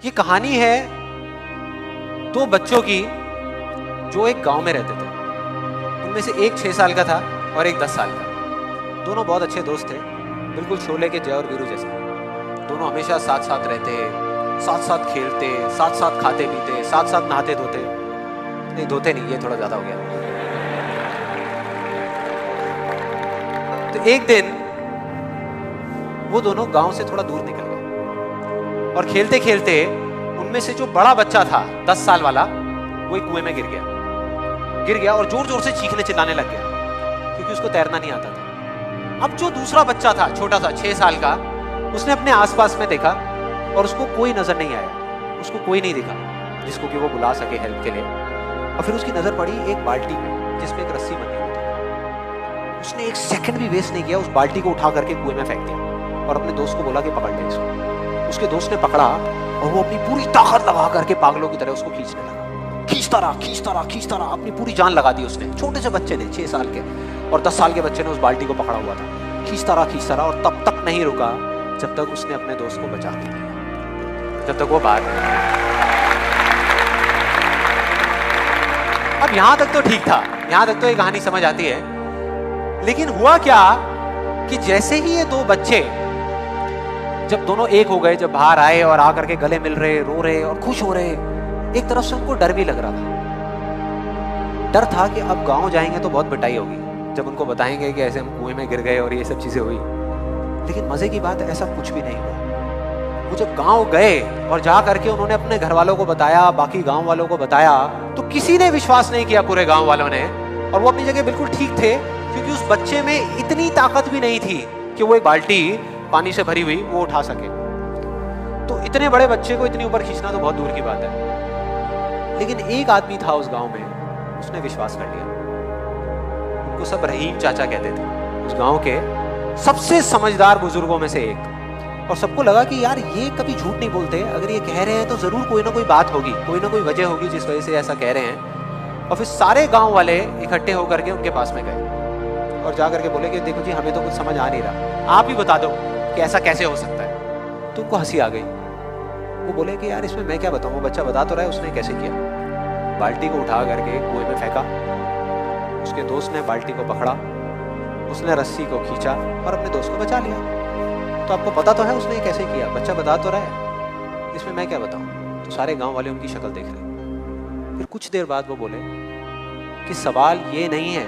ये कहानी है दो बच्चों की जो एक गांव में रहते थे। उनमें से एक 6 साल का था और एक 10 साल का। दोनों बहुत अच्छे दोस्त थे, बिल्कुल शोले के जय और वीरू जैसे। दोनों हमेशा साथ साथ रहते, साथ साथ खेलते, साथ साथ खाते पीते, साथ साथ नहाते धोते। नहीं धोते नहीं, ये थोड़ा ज्यादा हो गया। तो एक दिन वो दोनों गांव से थोड़ा दूर निकल गए और खेलते खेलते उनमें से जो बड़ा बच्चा था 10 साल वाला, वो एक कुएं में गिर गया और जोर जोर से चीखने चिल्लाने लग गया क्योंकि उसको तैरना नहीं आता था। अब जो दूसरा बच्चा था छोटा सा 6 साल का, उसने अपने आसपास में देखा और उसको कोई नजर नहीं आया, उसको कोई नहीं दिखा जिसको कि वो बुला सके हेल्प के लिए। और फिर उसकी नजर पड़ी एक बाल्टी में जिसमें एक रस्सी बंधी हुई थी। उसने एक सेकंड भी वेस्ट नहीं किया, उस बाल्टी को उठा करके कुएं में फेंक दिया और अपने दोस्त को बोला कि पकड़ ले इसको। उसके दोस्त ने पकड़ा और वो अपनी पूरी ताकत लगा करके पागलों की तरह उसको खींचने लगा। खींचता रहा, अपनी पूरी जान लगा दी उसने। छोटे से बच्चे ने 6 साल के और 10 साल के बच्चे ने उस बाल्टी को पकड़ा हुआ था। खींचता रहा और तब तक नहीं रुका जब तक उसने अपने दोस्त को बचा नहीं लिया, जब तक वो बाहर नहीं आया। अब यहां तक तो ठीक था, यहां तक तो ये कहानी समझ आती है। लेकिन हुआ क्या कि जैसे ही ये दो बच्चे जब दोनों एक हो गए, जब बाहर आए और आकर के गले मिल रहे, रो रहे और खुश हो रहे, एक तरफ से उनको डर भी लग रहा था। डर था कि अब गांव जाएंगे तो बहुत पिटाई होगी जब उनको बताएंगे कि ऐसे हम कुएं में गिर गए और ये सब चीजें हुई। लेकिन मजे की बात है, ऐसा कुछ भी नहीं हुआ। वो जब गांव गए और जा करके उन्होंने अपने घर वालों को बताया, बाकी गांव वालों को बताया, तो किसी ने विश्वास नहीं किया, पूरे गांव वालों ने। और वो अपनी जगह बिल्कुल ठीक थे क्योंकि उस बच्चे में इतनी ताकत भी नहीं थी कि वो एक बाल्टी पानी से भरी हुई वो उठा सके। तो इतने बड़े बच्चे को इतनी ऊपर खींचना तो बहुत दूर की बात है। लेकिन एक आदमी था उस गांव में, उसने विश्वास कर लिया। उनको सब रहीम चाचा कहते थे, उस गांव के सबसे समझदार बुजुर्गों में से एक। और सबको लगा कि यार ये कभी झूठ नहीं बोलते, अगर ये कह रहे हैं तो जरूर कोई ना कोई बात होगी, कोई ना कोई वजह होगी जिस वजह से ऐसा कह रहे हैं। और फिर सारे गांव वाले इकट्ठे होकर के उनके पास में गए और जाकर के बोले कि देखो जी, हमें तो कुछ समझ आ नहीं रहा, आप ही बता दो कि ऐसा कैसे हो सकता है। तो उनको हंसी आ गई। वो बोले कि यार इसमें मैं क्या बताऊं, वो बच्चा बता तो रहा है उसने कैसे किया। बाल्टी को उठा करके कुएं में फेंका, उसके दोस्त ने बाल्टी को पकड़ा, उसने रस्सी को खींचा और अपने दोस्त को बचा लिया। तो आपको पता तो है उसने कैसे किया, बच्चा बता तो रहा है, इसमें मैं क्या बताऊं। तो सारे गांव वाले उनकी शक्ल देख रहे। फिर कुछ देर बाद वो बोले कि सवाल ये नहीं है